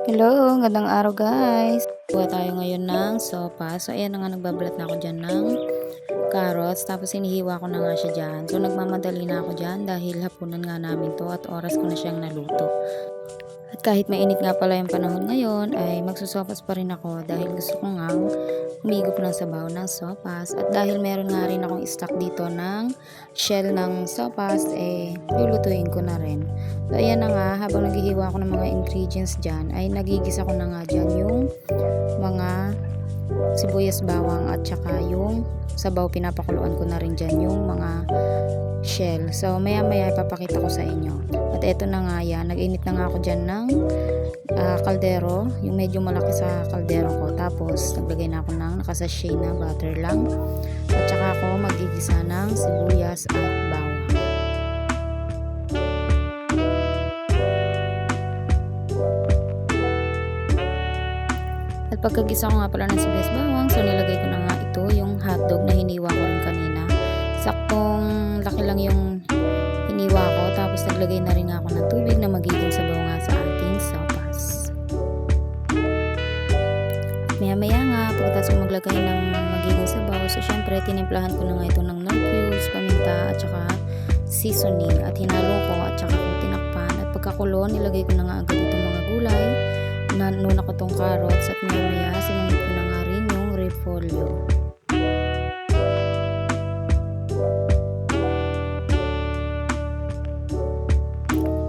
Hello, gandang araw guys. Buha tayo ngayon ng sopa. So ayan na nga, nagbabalat na ako dyan ng carrots. Tapos hinihiwa ko na nga siya dyan. So nagmamadali na ako dyan dahil hapunan nga namin to at oras ko na siyang naluto. At kahit mainit nga pala yung panahon ngayon ay magsusopas pa rin ako dahil gusto ko nga humigop ng sabaw ng sopas. At dahil meron nga rin akong stock dito ng shell ng sopas, lulutuin ko na rin. So ayan na nga, habang naghihiwa ako ng mga ingredients dyan ay nagigisa ko na nga dyan yung mga sibuyas, bawang at saka yung sabaw. Pinapakuluan ko na rin dyan yung mga shell. So maya maya ipapakita ko sa inyo. At eto na nga yan, nag-init na nga ako dyan ng kaldero, yung medyo malaki sa kaldero ko. Tapos naglagay na ako ng nakasachet na butter lang. At saka ako magigisa ng sibuyas at bawang. At pagkagisa ko nga pala ng sibuyas bawang, so nilagay ko na nga ito, yung hotdog na hiniwa ko rin kanina. Saktong laki lang yung hiniwa ko, tapos naglagay na rin ako ng tubig na magiging sabaw nga sa ating sopas. Maya-maya nga, pagkatapos ko maglagay ng magiging sabaw, so syempre tinimplahan ko na nga ito ng nor cubes, paminta at saka seasoning, at hinalo ko at saka ko tinakpan. At pagkakulo, nilagay ko na nga agad itong mga gulay. Nanuna ko tong carrots at maya sinunod ko na nga rin yung repolyo.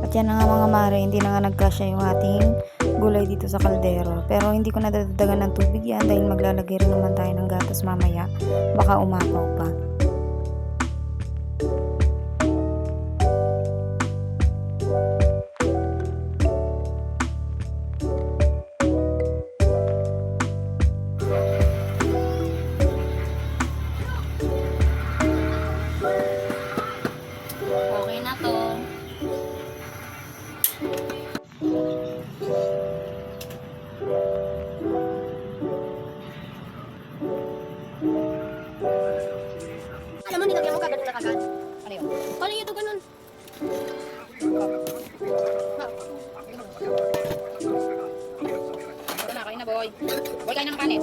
At yan na nga mga mare, hindi na nga nagkasya yung ating gulay dito sa kaldero. Pero hindi ko nadadagdagan ng tubig yan dahil maglalagay rin naman tayo ng gatas mamaya. Baka umapaw pa. Okay na to. Alam mo, nilagyan mo kagad na kagad. Ano yun? Paano yun ito ganun? Ito na, kain na boy. Boy, kain na ng kanin.